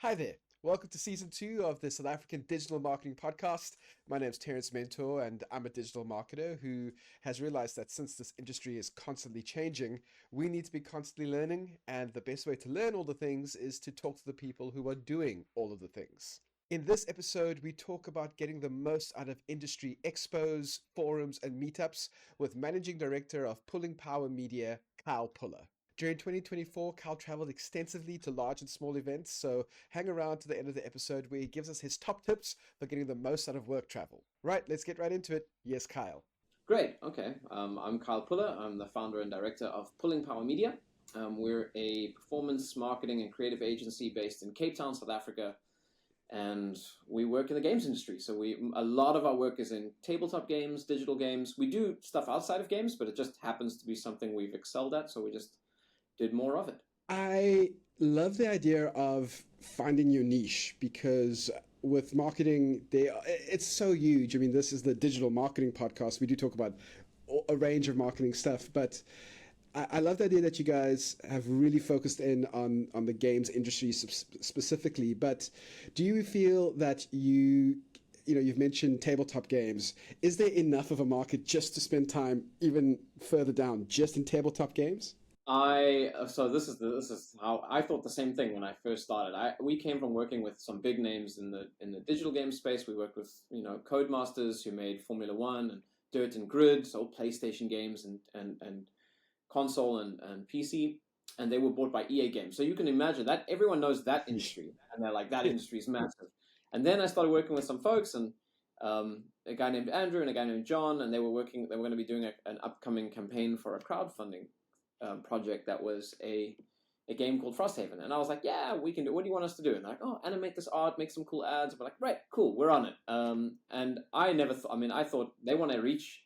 Hi there. Welcome to season two of the South African Digital Marketing Podcast. My name is Terence Mentor, and I'm a digital marketer who has realized that since this industry is constantly changing, we need to be constantly learning. And the best way to learn all the things is to talk to the people who are doing all of the things. In this episode, we talk about getting the most out of industry expos, forums, and meetups with Managing Director of Pulling Power Media, Kyle Puller. During 2024, Cal traveled extensively to large and small events, so hang around to the end of the episode where he gives us his top tips for getting the most out of work travel. Right, let's get right into it. Yes, Kyle. Great. Okay. I'm Kyle Puller. I'm the founder and director of Pulling Power Media. We're a performance marketing and creative agency based in Cape Town, South Africa, and we work in the games industry. So a lot of our work is in tabletop games, digital games. We do stuff outside of games, but it just happens to be something we've excelled at, so we just did more of it. I love the idea of finding your niche because with marketing, it's so huge. I mean, this is the digital marketing podcast. We do talk about a range of marketing stuff, but I love the idea that you guys have really focused in on the games industry specifically. But do you feel that you've mentioned tabletop games? Is there enough of a market just to spend time even further down, just in tabletop games? This is how I thought the same thing when I first started. We came from working with some big names in the digital game space. We worked with Codemasters who made Formula One and Dirt and Grid, so PlayStation games and console and PC, and they were bought by EA Games. So you can imagine that everyone knows that industry, and they're like, that industry is massive. And then I started working with some folks, and a guy named Andrew and a guy named John, and they were going to be doing an upcoming campaign for a crowdfunding project that was a game called Frosthaven. And I was like, yeah, we can do. What do you want us to do? And they're like, oh, animate this art, make some cool ads. We're like, right, cool, we're on it. And I never thought. I mean, I thought they want to reach.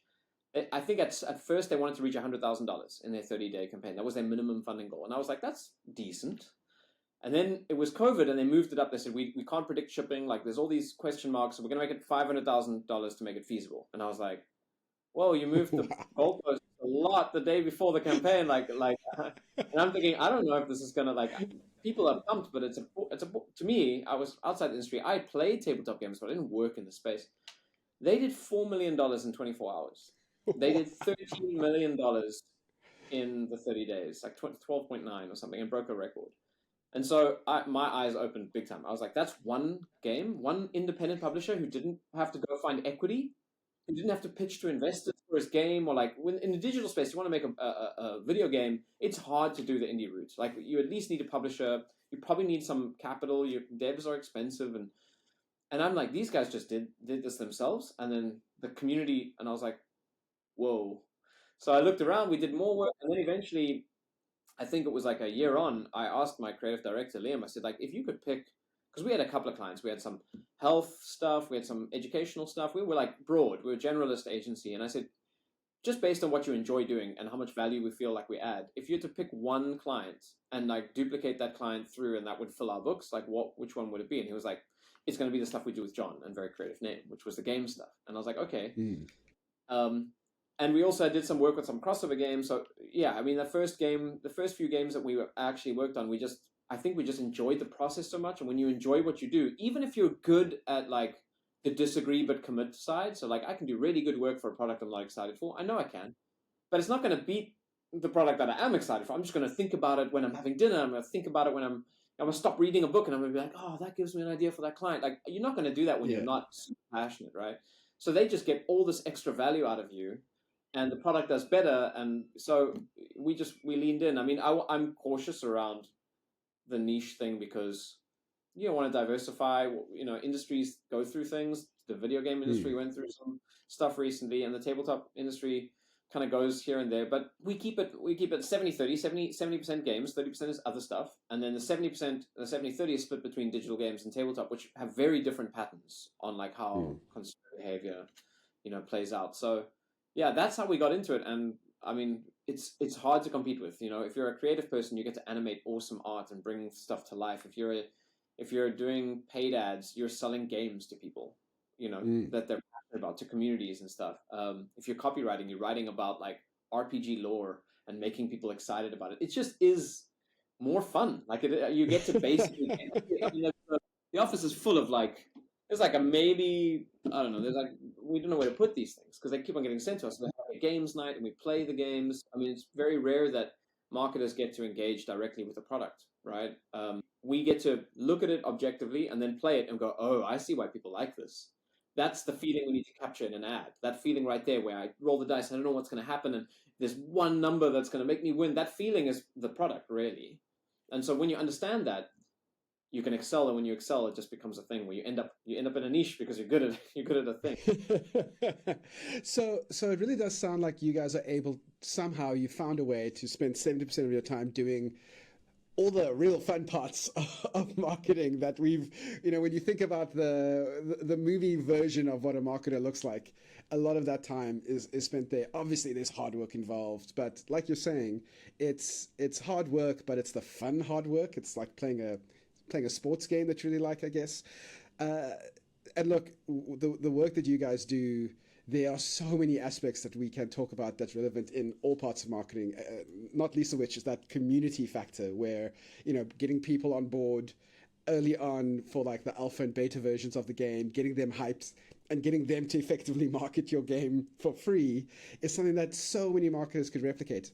I think at first they wanted to reach $100,000 in their 30-day campaign. That was their minimum funding goal. And I was like, that's decent. And then it was COVID, and they moved it up. They said, we can't predict shipping. Like, there's all these question marks. So we're going to make it $500,000 to make it feasible. And I was like, whoa, you moved the goalpost a lot the day before the campaign. And I'm thinking, I don't know if this is going to, people are pumped, but to me, I was outside the industry. I played tabletop games, but I didn't work in the space. They did $4 million in 24 hours. They did $13 million in the 30 days, like 12.9 or something, and broke a record. And so my eyes opened big time. I was like, that's one game, one independent publisher who didn't have to go find equity, who didn't have to pitch to investors for his game, or in the digital space, you want to make a video game, it's hard to do the indie route. Like, you at least need a publisher. You probably need some capital. Your devs are expensive. And I'm like, these guys just did this themselves. And then the community, and I was like, whoa. So I looked around, we did more work, and then eventually, I think it was like a year on, I asked my creative director, Liam, I said, like, if you could pick, because we had a couple of clients, we had some health stuff, we had some educational stuff, we were like broad, we were a generalist agency, and I said, just based on what you enjoy doing and how much value we feel like we add, if you had to pick one client and like duplicate that client through and that would fill our books, like which one would it be? And he was like, it's going to be the stuff we do with John, and very creative name, which was the game stuff. And I was like, okay. And we also did some work with some crossover games. So yeah, I mean, the first few games that we actually worked on, I think we just enjoyed the process so much. And when you enjoy what you do, even if you're good at like the disagree but commit side, so like I can do really good work for a product I'm not excited for. I know I can, but it's not going to beat the product that I am excited for. I'm just going to think about it when I'm having dinner. I'm going to think about it when I'm going to stop reading a book, and I'm going to be like, oh, that gives me an idea for that client. Like, you're not going to do that when you're not super passionate, right? So they just get all this extra value out of you, and the product does better. And so we leaned in. I mean, I'm cautious around the niche thing because you want to diversify. Industries go through things. The video game industry went through some stuff recently, and the tabletop industry kind of goes here and there. But we keep it 70-30, 70% games, 30% is other stuff. And then the 70-30 is split between digital games and tabletop, which have very different patterns on like how consumer behavior, plays out. So yeah, that's how we got into it. And I mean, it's hard to compete with. If you're a creative person, you get to animate awesome art and bring stuff to life. If you're doing paid ads, you're selling games to people, that they're passionate about, to communities and stuff. If you're copywriting, you're writing about like RPG lore and making people excited about it. It just is more fun. Like you get to basically, the office is full of like, there's like a maybe, I don't know, there's like, we don't know where to put these things because they keep on getting sent to us. We have a games night and we play the games. I mean, it's very rare that marketers get to engage directly with the product, right? We get to look at it objectively and then play it and go, oh, I see why people like this. That's the feeling we need to capture in an ad. That feeling right there where I roll the dice, I don't know what's going to happen, and there's one number that's going to make me win. That feeling is the product, really. And so when you understand that, you can excel, and when you excel, it just becomes a thing where you end up in a niche because you're good at a thing. So it really does sound like you guys are able, somehow you found a way to spend 70% of your time doing all the real fun parts of marketing that we've, when you think about the movie version of what a marketer looks like, a lot of that time is spent there. Obviously, there's hard work involved, but like you're saying, it's hard work, but it's the fun hard work. It's like playing a sports game that you really like, I guess. And look, the work that you guys do, there are so many aspects that we can talk about that's relevant in all parts of marketing, not least of which is that community factor where, getting people on board early on for like the alpha and beta versions of the game, getting them hyped and getting them to effectively market your game for free is something that so many marketers could replicate.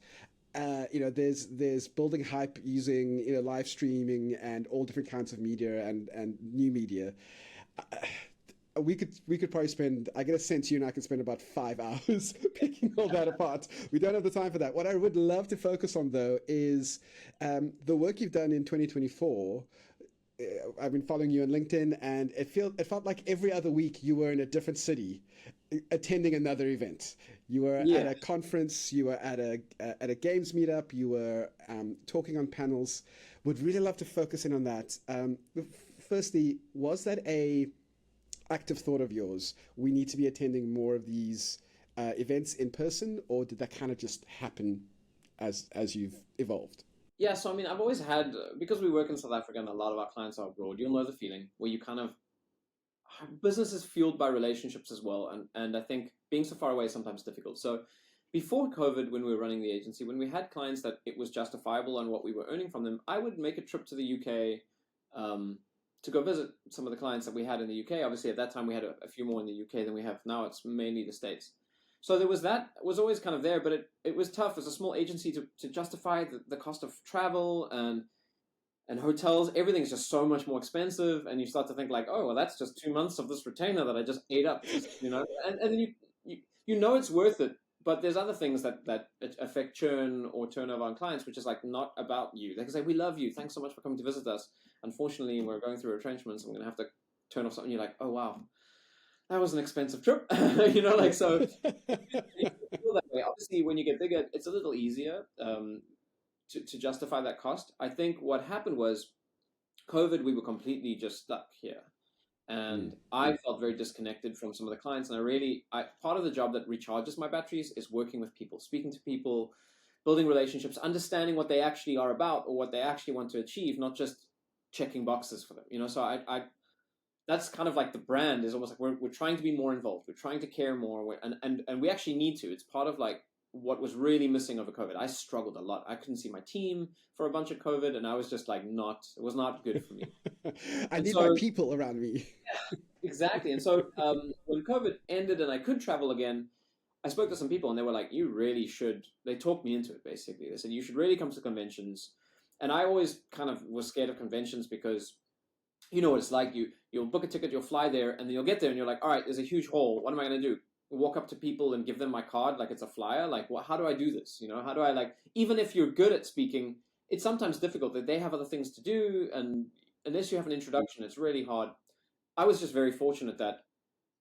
There's building hype using, live streaming and all different kinds of media and new media. We could probably spend, I get a sense you and I can spend about 5 hours picking all that apart. We don't have the time for that. What I would love to focus on, though, is the work you've done in 2024. I've been following you on LinkedIn, and it felt like every other week you were in a different city, attending another event. You were at a conference, you were at a games meetup, you were talking on panels. Would really love to focus in on that. Firstly, was that a active thought of yours? We need to be attending more of these events in person, or did that kind of just happen as you've evolved? Yeah, so I mean, I've always had, because we work in South Africa and a lot of our clients are abroad, you'll know the feeling where you kind of, business is fueled by relationships as well. And I think being so far away is sometimes difficult. So before COVID, when we were running the agency, when we had clients that it was justifiable on what we were earning from them, I would make a trip to the UK to go visit some of the clients that we had in the UK. Obviously, at that time, we had a few more in the UK than we have now. It's mainly the States. So there was that, was always kind of there, but it was tough as a small agency to justify the cost of travel and hotels. Everything's just so much more expensive, and you start to think like, oh, well, that's just 2 months of this retainer that I just ate up, and then you know it's worth it, but there's other things that affect churn or turnover on clients, which is like not about you. They can say, we love you, thanks so much for coming to visit us. Unfortunately, we're going through retrenchments, and we're going to have to turn off something. You're like, oh, wow, that was an expensive trip. So you feel that way. Obviously, when you get bigger, it's a little easier to justify that cost. I think what happened was COVID, we were completely just stuck here. And I felt very disconnected from some of the clients. And part of the job that recharges my batteries is working with people, speaking to people, building relationships, understanding what they actually are about or what they actually want to achieve, not just checking boxes for them. So I that's kind of like the brand is almost like we're trying to be more involved. We're trying to care more. And we actually need to. It's part of like what was really missing over COVID. I struggled a lot. I couldn't see my team for a bunch of COVID, and I was just like it was not good for me. I need my people around me. Yeah, exactly. And so when COVID ended and I could travel again, I spoke to some people and they were like, you really should. They talked me into it, basically. They said, you should really come to conventions. And I always kind of was scared of conventions because you know what it's like. You'll book a ticket, you'll fly there, and then you'll get there and you're like, all right, there's a huge hall. What am I going to do? Walk up to people and give them my card like it's a flyer? Like, how do I do this? How do I even if you're good at speaking, it's sometimes difficult that they have other things to do. And unless you have an introduction, it's really hard. I was just very fortunate that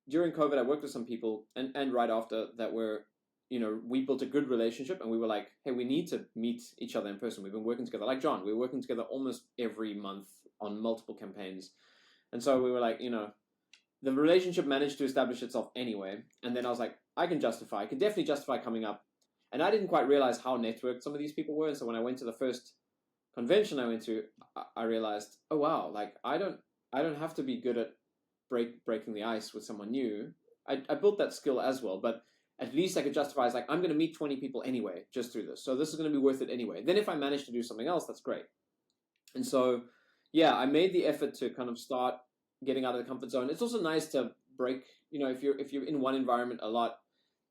during COVID, I worked with some people and right after that we built a good relationship and we were like, hey, we need to meet each other in person. We've been working together. Like John, we were working together almost every month on multiple campaigns. And so we were like, the relationship managed to establish itself anyway. And then I was like, I can definitely justify coming up. And I didn't quite realize how networked some of these people were. And so when I went to the first convention I went to, I realized, oh, wow, like I don't have to be good at breaking the ice with someone new. I built that skill as well, but at least I could justify it's like, I'm going to meet 20 people anyway, just through this. So this is going to be worth it anyway. Then if I manage to do something else, that's great. And so, yeah, I made the effort to kind of start getting out of the comfort zone. It's also nice to break. If you're in one environment a lot,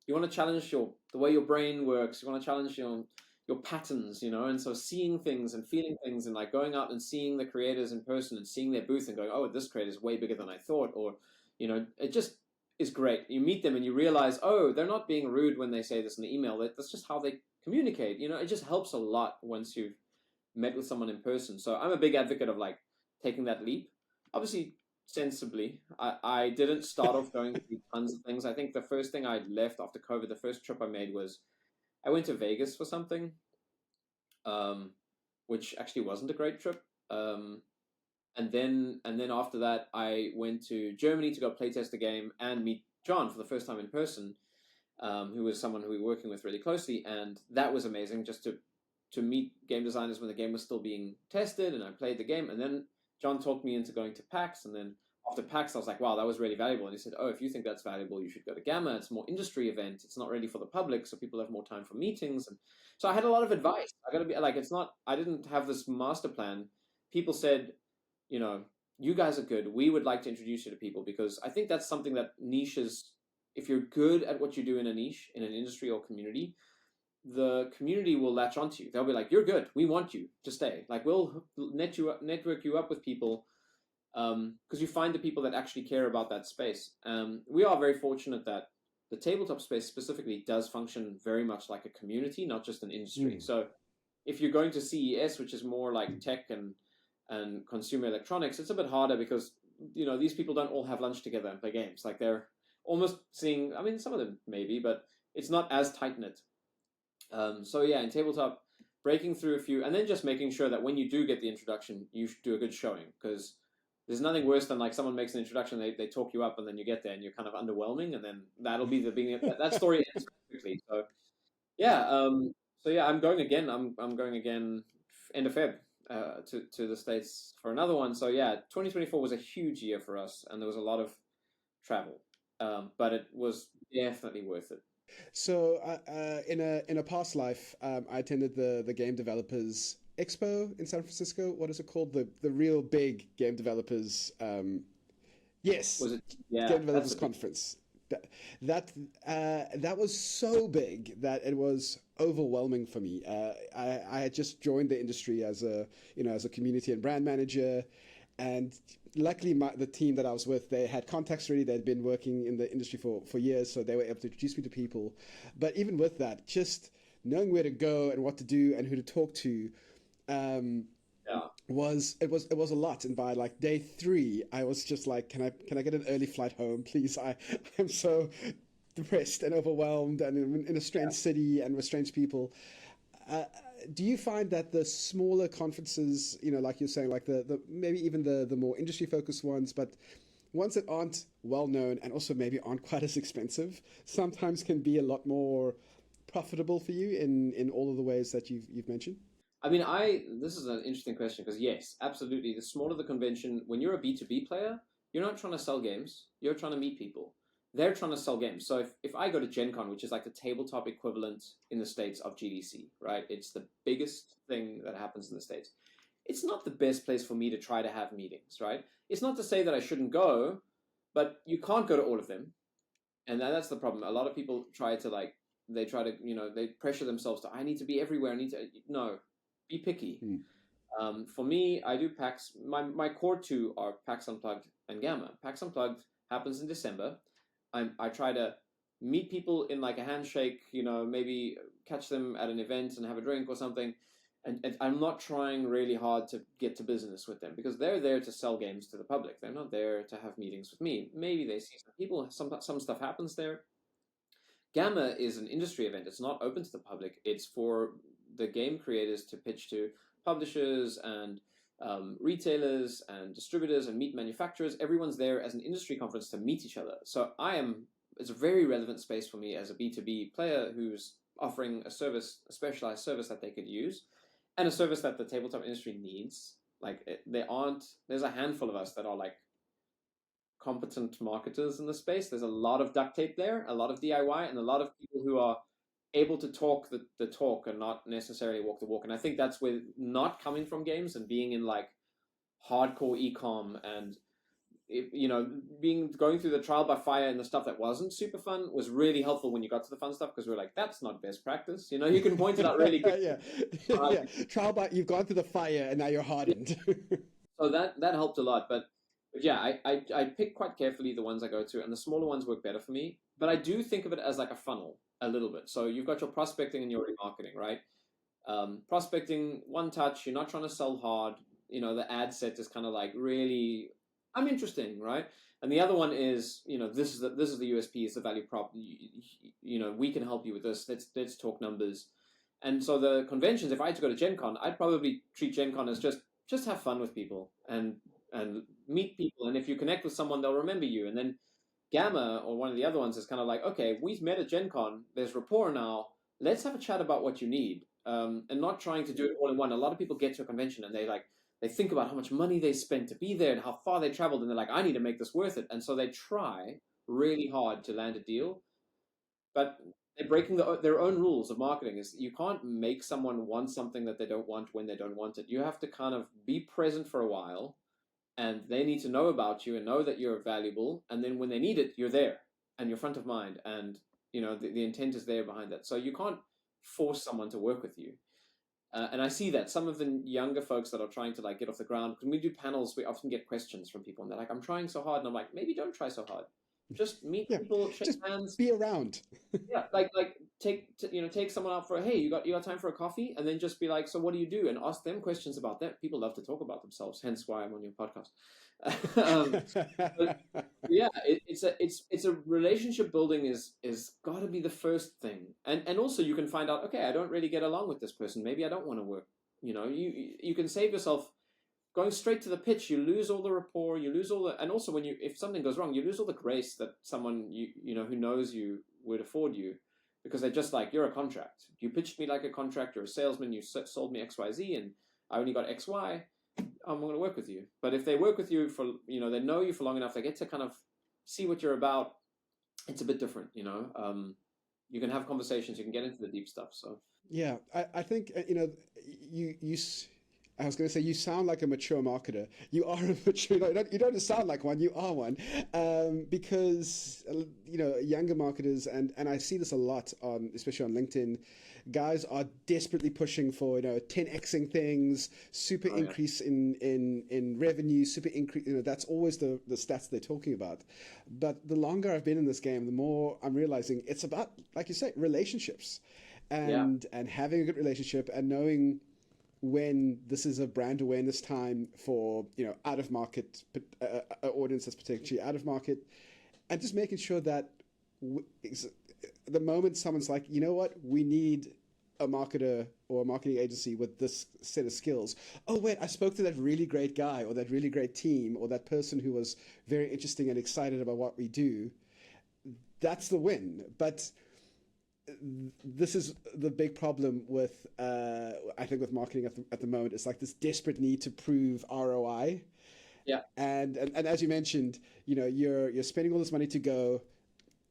you want to challenge the way your brain works. You want to challenge your patterns, and so seeing things and feeling things and like going out and seeing the creators in person and seeing their booth and going, oh, this creator is way bigger than I thought, or it just is great. You meet them and you realize, oh, they're not being rude when they say this in the email. That's just how they communicate. It just helps a lot once you've met with someone in person. So I'm a big advocate of like taking that leap. Obviously, sensibly. I didn't start off going to tons of things. I think the first thing I left after COVID, the first trip I made was I went to Vegas for something, which actually wasn't a great trip. And then after that, I went to Germany to go playtest a game and meet John for the first time in person, who was someone who we were working with really closely, and that was amazing just to meet game designers when the game was still being tested, and I played the game, and then John talked me into going to PAX, and then after PAX, I was like, wow, that was really valuable. And he said, oh, if you think that's valuable, you should go to Gamma. It's a more industry event. It's not really for the public, so people have more time for meetings. And so I had a lot of advice. I got to be like, I didn't have this master plan. People said, you guys are good. We would like to introduce you to people, because I think that's something that niches, if you're good at what you do in a niche, in an industry or community, the community will latch onto you. They'll be like, you're good. We want you to stay. Like, we'll network you up with people, because you find the people that actually care about that space. We are very fortunate that the tabletop space specifically does function very much like a community, not just an industry. So if you're going to CES, which is more like tech and consumer electronics, it's a bit harder because these people don't all have lunch together and play games. Like, they're almost seeing, I mean, some of them maybe, but it's not as tight-knit. So yeah, in tabletop, breaking through a few, and then just making sure that when you do get the introduction, you should do a good showing, because there's nothing worse than like someone makes an introduction, they talk you up, and then you get there and you're kind of underwhelming, and then that'll be the beginning of that story ends quickly. So yeah, I'm going again. I'm going again end of Feb to the States for another one. So yeah, 2024 was a huge year for us, and there was a lot of travel, but it was definitely worth it. So, in a past life, I attended the game developers expo in San Francisco. What is it called? The real big game developers. Yes, Was it? Yeah, game developers conference. That that was so big that it was overwhelming for me. I had just joined the industry as a community and brand manager, and luckily the team that I was with, they had contacts already. They'd been working in the industry for years, so they were able to introduce me to people. But even with that, just knowing where to go and what to do and who to talk to, yeah. was a lot. And by like day 3, I was just like, can I get an early flight home, please? I'm so depressed and overwhelmed and in a strange city and with strange people. Do you find that the smaller conferences, like you're saying, like the maybe even the more industry focused ones, but ones that aren't well known and also maybe aren't quite as expensive, sometimes can be a lot more profitable for you in all of the ways that you've mentioned? I mean, this is an interesting question, because yes, absolutely. The smaller the convention, when you're a B2B player, you're not trying to sell games. You're trying to meet people. They're trying to sell games. So if I go to Gen Con, which is like the tabletop equivalent in the States of GDC, right? It's the biggest thing that happens in the States. It's not the best place for me to try to have meetings, right? It's not to say that I shouldn't go, but you can't go to all of them. And that's the problem. A lot of people try to they pressure themselves to, I need to be everywhere. No, be picky. For me, I do PAX. My core two are PAX Unplugged and Gamma. PAX Unplugged happens in December. I try to meet people in like a handshake, maybe catch them at an event and have a drink or something. And I'm not trying really hard to get to business with them, because they're there to sell games to the public. They're not there to have meetings with me. Maybe they see some people, some stuff happens there. Gamma is an industry event. It's not open to the public. It's for the game creators to pitch to publishers and retailers and distributors and meat manufacturers. Everyone's there as an industry conference to meet each other. So it's a very relevant space for me as a B2B player who's offering a service, a specialized service that they could use, and a service that the tabletop industry needs. There's a handful of us that are like competent marketers in the space. There's a lot of duct tape there, a lot of DIY, and a lot of people who are able to talk the talk and not necessarily walk the walk. And I think that's where not coming from games and being in like hardcore e-com and going through the trial by fire and the stuff that wasn't super fun was really helpful when you got to the fun stuff, because we're like, that's not best practice. You can point it out really quickly. Yeah, yeah. Trial by you've gone through the fire and now you're hardened. So that helped a lot. But yeah, I pick quite carefully the ones I go to, and the smaller ones work better for me. But I do think of it as like a funnel a little bit. So you've got your prospecting and your remarketing, right? Prospecting, one touch. You're not trying to sell hard. The ad set is kind of like, really, I'm interesting, right? And the other one is, this is the USP, is the value prop. We can help you with this. Let's talk numbers. And so the conventions, if I had to go to Gen Con, I'd probably treat Gen Con as just have fun with people and meet people. And if you connect with someone, they'll remember you. And then Gamma, or one of the other ones, is kind of like, okay, we've met at Gen Con. There's rapport now. Let's have a chat about what you need, and not trying to do it all in one. A lot of people get to a convention and they think about how much money they spent to be there and how far they traveled, and they're like, I need to make this worth it. And so they try really hard to land a deal, but they're breaking their own rules of marketing. Is you can't make someone want something that they don't want when they don't want it. You have to kind of be present for a while, and they need to know about you and know that you're valuable. And then when they need it, you're there and you're front of mind, and the intent is there behind that. So you can't force someone to work with you. And I see that some of the younger folks that are trying to like get off the ground, when we do panels, we often get questions from people, and they're like, I'm trying so hard. And I'm like, maybe don't try so hard. Just meet people, shake hands, be around. Yeah, like take someone out for hey, you got time for a coffee, and then just be like, so what do you do, and ask them questions about that. People love to talk about themselves, hence why I'm on your podcast. But yeah, it's a relationship building is got to be the first thing, and also you can find out, okay, I don't really get along with this person. Maybe I don't want to work. You can save yourself. Going straight to the pitch, you lose all the rapport, you lose all the, and also if something goes wrong, you lose all the grace that someone who knows you would afford you, because they're just like, you're a contract. You pitched me like a contract. You're a salesman. You sold me XYZ, and I only got XY. I'm going to work with you. But if they work with you for, they know you for long enough, they get to kind of see what you're about. It's a bit different, You can have conversations. You can get into the deep stuff. So yeah, I think you. I was going to say, you sound like a mature marketer. You are a mature. You don't sound like one. You are one, because younger marketers, and I see this a lot especially on LinkedIn. Guys are desperately pushing for 10xing things, super increase in revenue, super increase. That's always the stats they're talking about. But the longer I've been in this game, the more I'm realizing it's about, like you say, relationships, and having a good relationship and knowing when this is a brand awareness time for out of market audience that's potentially out of market, and just making sure that the moment someone's like, you know what, we need a marketer or a marketing agency with this set of skills. Oh wait, I spoke to that really great guy or that really great team or that person who was very interesting and excited about what we do. That's the win. But this is the big problem with I think with marketing at the moment. It's like this desperate need to prove ROI. Yeah. And as you mentioned, you're spending all this money to go.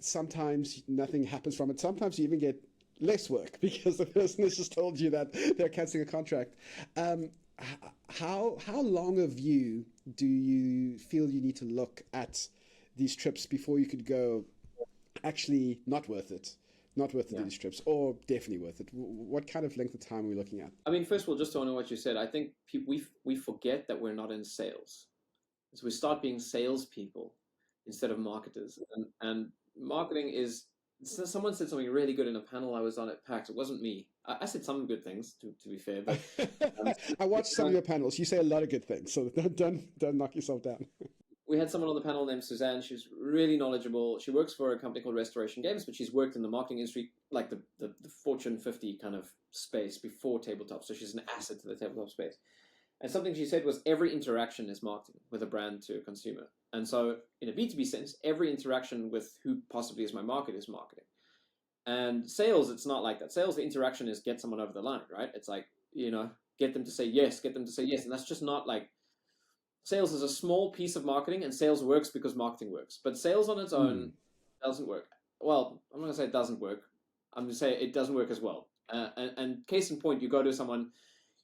Sometimes nothing happens from it. Sometimes you even get less work because the person has just told you that they're canceling a contract. How long a view do you feel you need to look at these trips before you could go, actually not worth it? Not worth these trips, or definitely worth it? What kind of length of time are we looking at? I mean, first of all, just to honor what you said, I think we forget that we're not in sales. So we start being salespeople instead of marketers. And marketing is, someone said something really good in a panel I was on at PAX. It wasn't me. I said some good things, to be fair. But I watched some of your panels. You say a lot of good things, so don't knock yourself down. We had someone on the panel named Suzanne. She's really knowledgeable. She works for a company called Restoration Games, but she's worked in the marketing industry, like the Fortune 50 kind of space before tabletop. So she's an asset to the tabletop space. And something she said was, every interaction is marketing with a brand to a consumer. And so in a B2B sense, every interaction with who possibly is my market is marketing. And sales, it's not like that. Sales, the interaction is get someone over the line, right? It's like, get them to say yes, get them to say yes. And that's just not like, sales is a small piece of marketing, and sales works because marketing works. But sales on its own doesn't work. Well, I'm not going to say it doesn't work. I'm going to say it doesn't work as well. And case in point, you go to someone,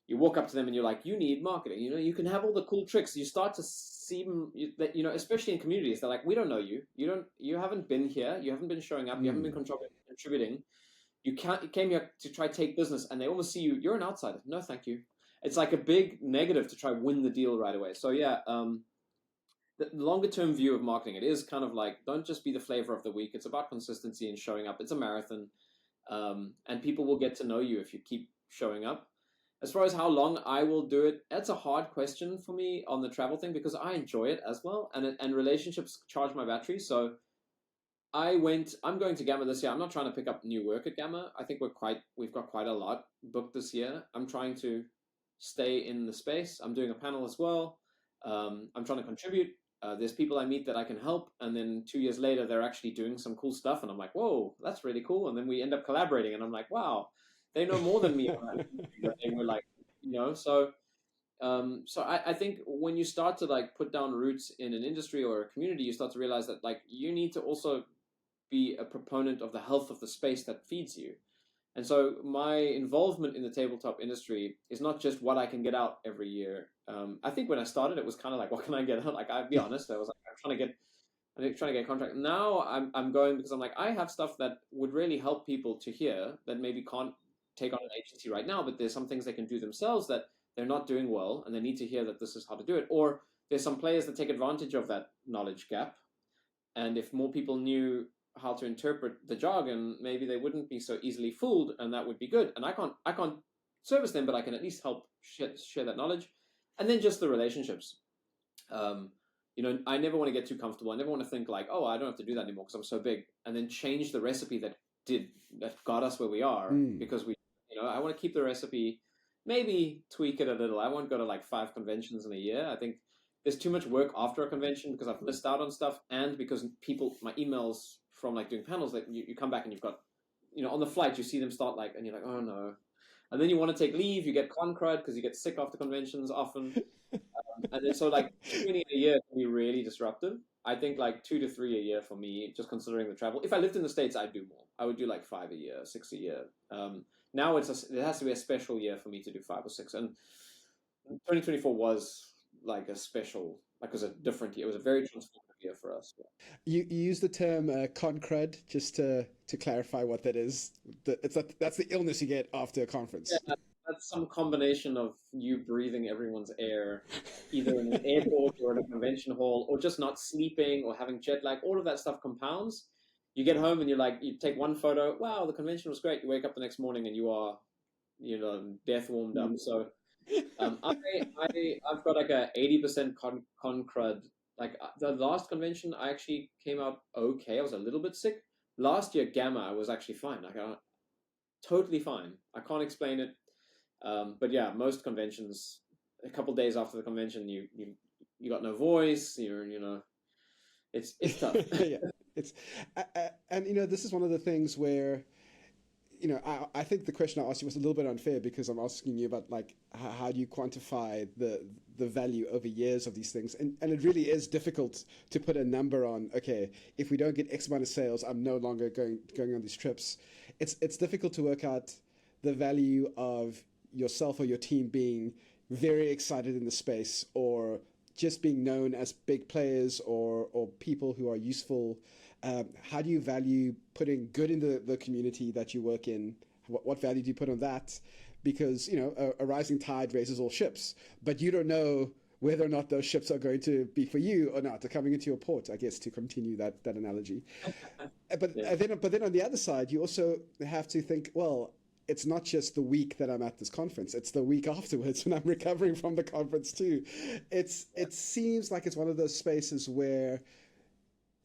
you walk up to them and you're like, you need marketing. You can have all the cool tricks. You start to see them that, especially in communities, they're like, we don't know you. You haven't been here. You haven't been showing up. You haven't been contributing. You came here to try take business, and they almost see you. You're an outsider. No, thank you. It's like a big negative to try win the deal right away. So yeah, the longer term view of marketing, it is kind of like, don't just be the flavor of the week. It's about consistency and showing up. It's a marathon, and people will get to know you if you keep showing up. As far as how long I will do it, that's a hard question for me on the travel thing, because I enjoy it as well, and relationships charge my battery. So I'm going to Gamma this year. I'm not trying to pick up new work at Gamma. I think we've got quite a lot booked this year. I'm trying to stay in the space. I'm doing a panel as well. I'm trying to contribute. There's people I meet that I can help, and then 2 years later, they're actually doing some cool stuff, and I'm like, whoa, that's really cool. And then we end up collaborating, and I'm like, wow, they know more than me. They were like, so. So I think when you start to like put down roots in an industry or a community, you start to realize that like you need to also be a proponent of the health of the space that feeds you. And so my involvement in the tabletop industry is not just what I can get out every year. I think when I started, it was kind of like, what can I get out? Like, I'll be honest, I was like, I'm trying to get a contract. Now I'm going because I'm like, I have stuff that would really help people to hear that maybe can't take on an agency right now, but there's some things they can do themselves that they're not doing well, and they need to hear that this is how to do it. Or there's some players that take advantage of that knowledge gap. And if more people knew how to interpret the jargon, maybe they wouldn't be so easily fooled, and that would be good. And I can't service them, but I can at least help share that knowledge. And then just the relationships. I never want to get too comfortable. I never want to think like, oh, I don't have to do that anymore because I'm so big, and then change the recipe that got us where we are because I want to keep the recipe, maybe tweak it a little. I won't go to like 5 conventions in a year. I think there's too much work after a convention because I've missed out on stuff, and because my emails from like doing panels, like you come back and you've got, on the flight, you see them start like, and you're like, oh no. And then you want to take leave, you get con crud because you get sick after conventions often. And then so like too many a year can be really disruptive. I think like 2 to 3 a year for me, just considering the travel. If I lived in the States, I'd do more. I would do like 5 a year, 6 a year. Now it has to be a special year for me to do 5 or 6. And 2024 was like a special, like it was a different year. It was a very transformative year for us. Yeah. You use the term con crud just to clarify what that is. That's the illness you get after a conference. Yeah, that's some combination of you breathing everyone's air, either in an airport or in a convention hall, or just not sleeping or having jet lag. All of that stuff compounds. You get home and you take one photo. Wow, the convention was great. You wake up the next morning and you are, death warmed up. So I've got like a 80% con crud. Like the last convention, I actually came out okay. I was a little bit sick. Last year, Gamma, I was actually fine. Like totally fine. I can't explain it. But yeah, most conventions, a couple days after the convention, you got no voice. It's tough. Yeah, it's and this is one of the things where I think the question I asked you was a little bit unfair because I'm asking you about like how do you quantify the value over years of these things, and it really is difficult to put a number on. Okay, if we don't get X amount of sales, I'm no longer going on these trips. It's difficult to work out the value of yourself or your team being very excited in the space, or just being known as big players or people who are useful. How do you value putting good in the community that you work in? What value do you put on that? Because a rising tide raises all ships, but you don't know whether or not those ships are going to be for you or not. They're coming into your port, I guess, to continue that analogy. But then on the other side, you also have to think, well, it's not just the week that I'm at this conference. It's the week afterwards when I'm recovering from the conference too. It seems like it's one of those spaces where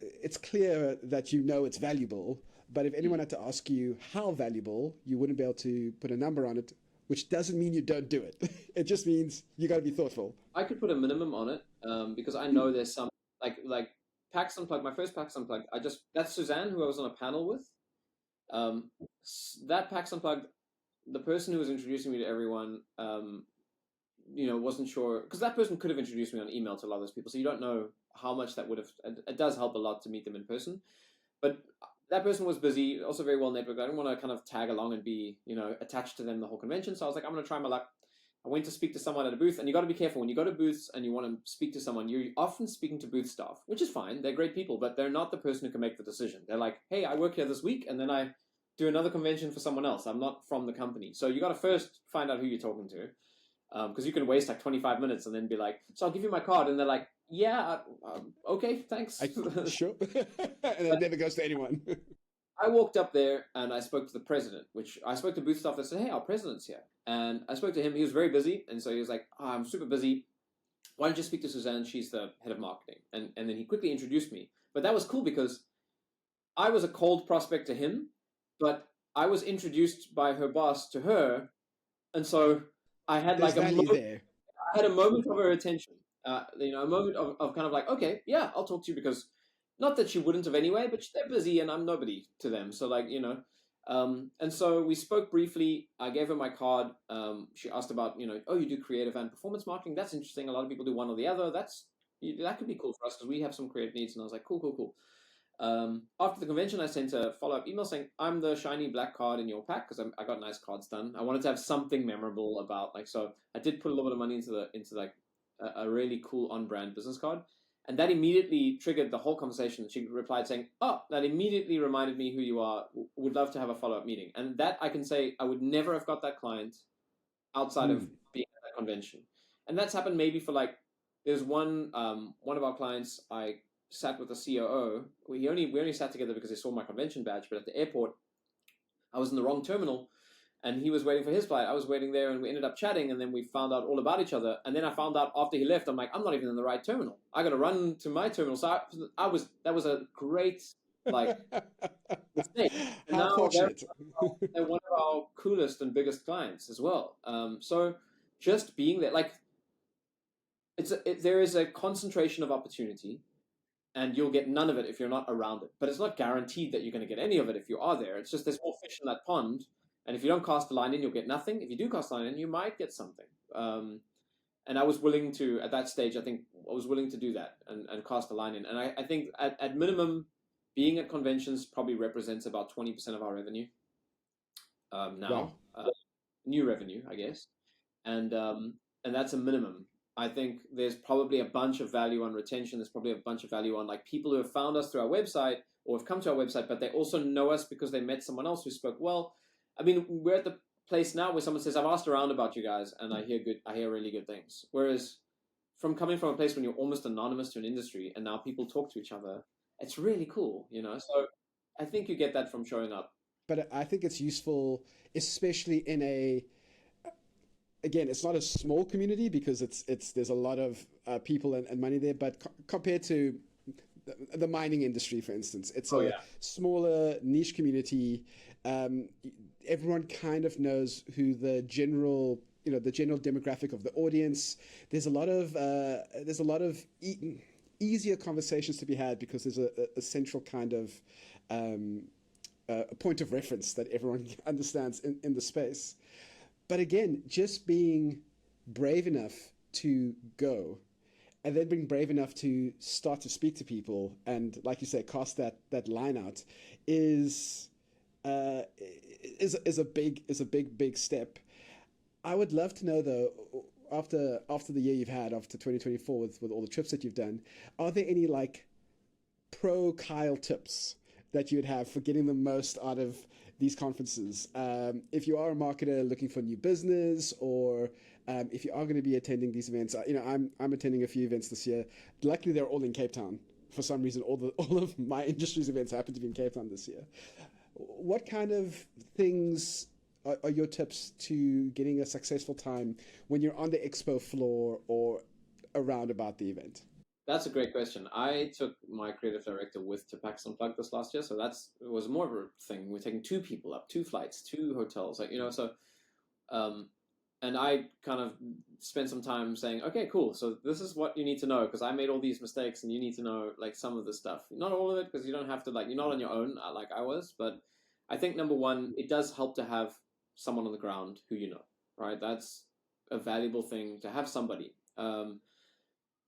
it's clear that it's valuable, but if anyone had to ask you how valuable, you wouldn't be able to put a number on it, which doesn't mean you don't do it. It just means you got to be thoughtful. I could put a minimum on it because I know there's some like PAX Unplugged. My first PAX Unplugged, that's Suzanne, who I was on a panel with. That PAX Unplugged, the person who was introducing me to everyone, wasn't sure, because that person could have introduced me on email to a lot of those people, so you don't know how much that would have. It does help a lot to meet them in person, but that person was busy, also very well networked. I didn't want to kind of tag along and be attached to them the whole convention, so I was like, I'm going to try my luck. I went to speak to someone at a booth, and you got to be careful when you go to booths and you want to speak to someone. You're often speaking to booth staff, which is fine. They're great people, but they're not the person who can make the decision. They're like, hey, I work here this week, and then I do another convention for someone else. I'm not from the company. So you got to first find out who you're talking to, because you can waste like 25 minutes and then be like, so I'll give you my card. And they're like, yeah, okay, thanks. Sure. And it never goes to anyone. I walked up there and I spoke to the president, which I spoke to booth staff that said, hey, our president's here. And I spoke to him. He was very busy. And so he was like, I'm super busy. Why don't you speak to Suzanne? She's the head of marketing. And then he quickly introduced me. But that was cool because I was a cold prospect to him, but I was introduced by her boss to her. And so I had There's like value there. I had a moment of her attention, a moment of kind of like, okay, yeah, I'll talk to you, because not that she wouldn't have anyway, but they're busy and I'm nobody to them. So like, and so we spoke briefly. I gave her my card. She asked about, oh, you do creative and performance marketing. That's interesting. A lot of people do one or the other. That could be cool for us because we have some creative needs. And I was like, cool. After the convention, I sent a follow-up email saying, I'm the shiny black card in your pack because I got nice cards done. I wanted to have something memorable about, like, so I did put a little bit of money into like a really cool on-brand business card. And that immediately triggered the whole conversation. She replied saying, oh, that immediately reminded me who you are. Would love to have a follow-up meeting. And that I can say I would never have got that client outside of being at that convention. And that's happened maybe for like, there's one of our clients, I sat with the COO. We only sat together because they saw my convention badge, but at the airport, I was in the wrong terminal and he was waiting for his flight. I was waiting there and we ended up chatting and then we found out all about each other. And then I found out after he left, I'm like, I'm not even in the right terminal. I got to run to my terminal. So that was a great, like, mistake. And How now fortunate. they're one of our coolest and biggest clients as well. So just being there, like, there is a concentration of opportunity, and you'll get none of it if you're not around it. But it's not guaranteed that you're going to get any of it if you are there. It's just there's more fish in that pond, and if you don't cast the line in, you'll get nothing. If you do cast the line in, you might get something. And I was willing to, at that stage, I think I was willing to do that and cast the line in. And I think at minimum, being at conventions probably represents about 20% of our revenue now. Wow. New revenue, I guess. And that's a minimum. I think there's probably a bunch of value on retention. There's probably a bunch of value on like people who have found us through our website or have come to our website, but they also know us because they met someone else who spoke well. I mean, we're at the place now where someone says, I've asked around about you guys and I hear really good things. Whereas coming from a place when you're almost anonymous to an industry and now people talk to each other, it's really cool, So I think you get that from showing up. But I think it's useful, especially in again, it's not a small community because there's a lot of people and money there, but compared to the mining industry, for instance, it's smaller niche community. Everyone kind of knows who the general demographic of the audience. There's a lot of easier conversations to be had because there's a central kind of a point of reference that everyone understands in the space. But again, just being brave enough to go and then being brave enough to start to speak to people and, like you say, cast that line out is a big step. I would love to know though, after the year you've had, after 2024 with all the trips that you've done, are there any like pro Kyle tips that you would have for getting the most out of these conferences? If you are a marketer looking for new business, or if you are going to be attending these events, I'm attending a few events this year. Luckily, they're all in Cape Town. For some reason, all of my industry's events happen to be in Cape Town this year. What kind of things are your tips to getting a successful time when you're on the expo floor or around about the event? That's a great question. I took my creative director to PAX Unplugged this last year, so it was more of a thing. We're taking 2 people up, 2 flights, 2 hotels, and I kind of spent some time saying, okay, cool. So this is what you need to know because I made all these mistakes, and you need to know like some of the stuff, not all of it, because you don't have to you're not on your own like I was. But I think number one, it does help to have someone on the ground who you know, right? That's a valuable thing to have somebody.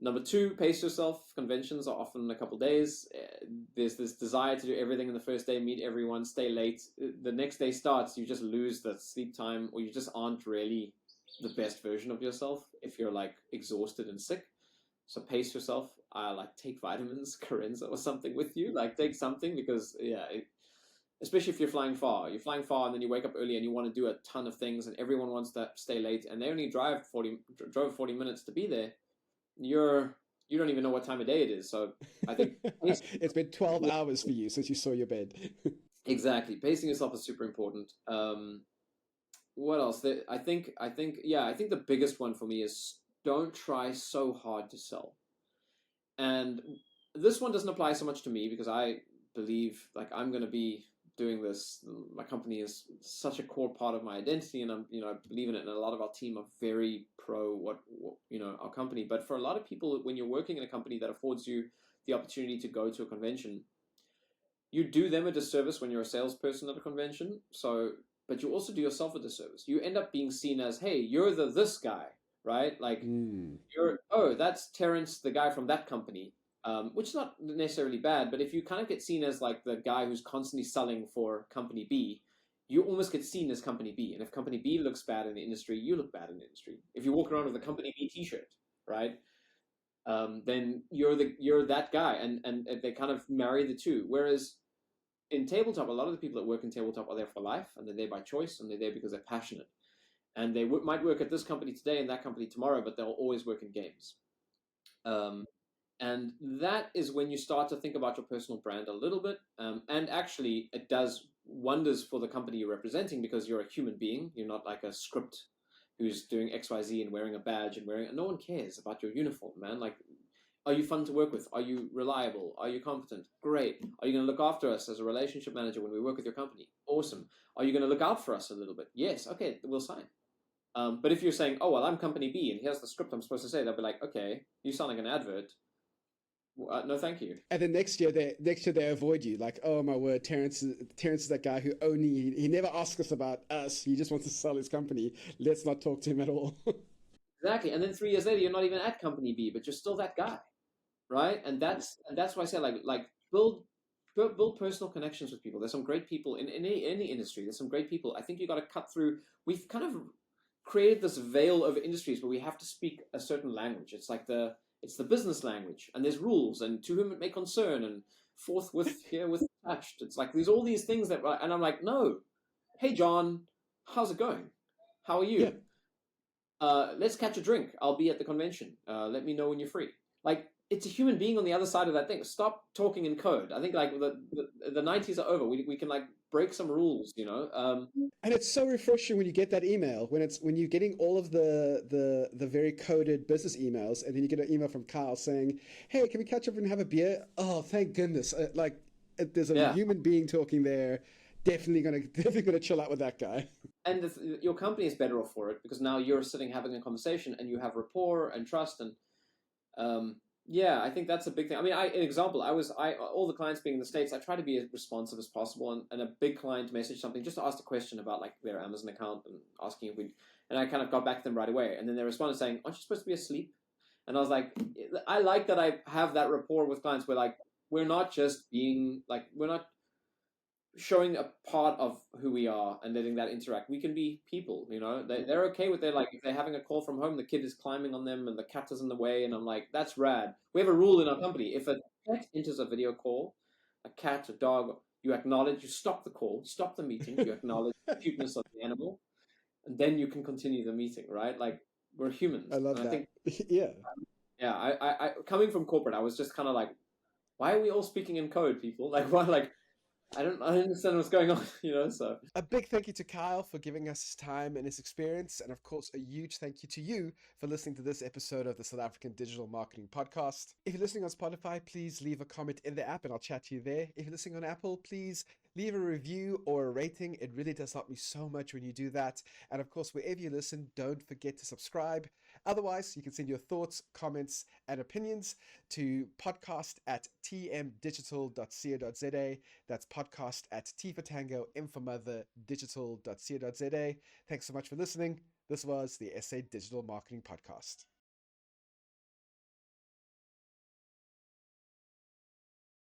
Number 2, pace yourself. Conventions are often a couple days. There's this desire to do everything in the first day, meet everyone, stay late. The next day starts, you just lose the sleep time, or you just aren't really the best version of yourself if you're like exhausted and sick. So pace yourself. Like take vitamins, Carenza or something with you. Like take something because especially if you're flying far. You're flying far and then you wake up early and you want to do a ton of things and everyone wants to stay late and they only drove 40 minutes to be there. You don't even know what time of day it is. So I think It's been 12 hours for you since you saw your bed. exactly pacing yourself is super important. What else? I think the biggest one for me is don't try so hard to sell. And this one doesn't apply so much to me because I believe like I'm going to be doing this. My company is such a core part of my identity, and I believe in it. And a lot of our team are very pro our company. But for a lot of people, when you're working in a company that affords you the opportunity to go to a convention, you do them a disservice when you're a salesperson at a convention. So, but you also do yourself a disservice. You end up being seen as, hey, you're this guy, right? Like that's Terrence, the guy from that company, which is not necessarily bad. But if you kind of get seen as like the guy who's constantly selling for company B, you almost get seen as company B. And if company B looks bad in the industry, you look bad in the industry. If you walk around with a company B T-shirt, right? Then you're that guy, and they kind of marry the two. Whereas in tabletop, a lot of the people that work in tabletop are there for life, and they're there by choice, and they're there because they're passionate. And they might work at this company today and that company tomorrow, but they'll always work in games. And that is when you start to think about your personal brand a little bit. And actually, it does wonders for the company you're representing because you're a human being. You're not like a script who's doing XYZ and wearing a badge and no one cares about your uniform, man. Like, are you fun to work with? Are you reliable? Are you competent? Great. Are you going to look after us as a relationship manager when we work with your company? Awesome. Are you going to look out for us a little bit? Yes. Okay, we'll sign. But if you're saying, oh, well, I'm company B and here's the script I'm supposed to say, they'll be like, okay, you sound like an advert. No, thank you. And then next year they avoid you. Like, oh my word, Terrence is that guy who he never asks us about us. He just wants to sell his company. Let's not talk to him at all. Exactly. And then 3 years later, you're not even at company B, but you're still that guy, right? And that's why I say like build personal connections with people. There's some great people in any industry. There's some great people. I think you got to cut through. We've kind of created this veil of industries where we have to speak a certain language. It's like it's the business language, and there's rules, and to whom it may concern, and forthwith herewith attached. It's like there's all these things and I'm like, no, hey John, how's it going? How are you? Yeah. Let's catch a drink. I'll be at the convention. Let me know when you're free. Like, it's a human being on the other side of that thing. Stop talking in code. I think like the 90s are over. We can like break some rules, And it's so refreshing when you get that email, when you're getting all of the very coded business emails, and then you get an email from Kyle saying, "Hey, can we catch up and have a beer?" Oh, thank goodness! There's a human being talking there. Definitely gonna chill out with that guy. And your company is better off for it because now you're sitting having a conversation and you have rapport and trust and I think that's a big thing. I mean, an example, all the clients being in the States, I try to be as responsive as possible, and a big client messaged something just to ask a question about like their Amazon account and asking if and I kind of got back to them right away, and then they responded saying, "Aren't you supposed to be asleep?" And I was like, I like that I have that rapport with clients where like we're not just being like we're not showing a part of who we are and letting that interact. We can be people, they're okay with their, like, if they're having a call from home, the kid is climbing on them and the cat is in the way, and I'm like, that's rad. We have a rule in our company: if a pet enters a video call, a cat, a dog, you stop the call, stop the meeting, you acknowledge the cuteness of the animal, and then you can continue the meeting, right? Like, we're humans. I love and that. I think Yeah. I coming from corporate, I was just kind of like, why are we all speaking in code, people? Like, why? Like, I don't understand what's going on, so. A big thank you to Kyle for giving us his time and his experience. And of course, a huge thank you to you for listening to this episode of the South African Digital Marketing Podcast. If you're listening on Spotify, please leave a comment in the app and I'll chat to you there. If you're listening on Apple, please leave a review or a rating. It really does help me so much when you do that. And of course, wherever you listen, don't forget to subscribe. Otherwise, you can send your thoughts, comments, and opinions to podcast@tmdigital.co.za. That's podcast@T for Tango, M for Mother, digital.co.za. Thanks so much for listening. This was the SA Digital Marketing Podcast.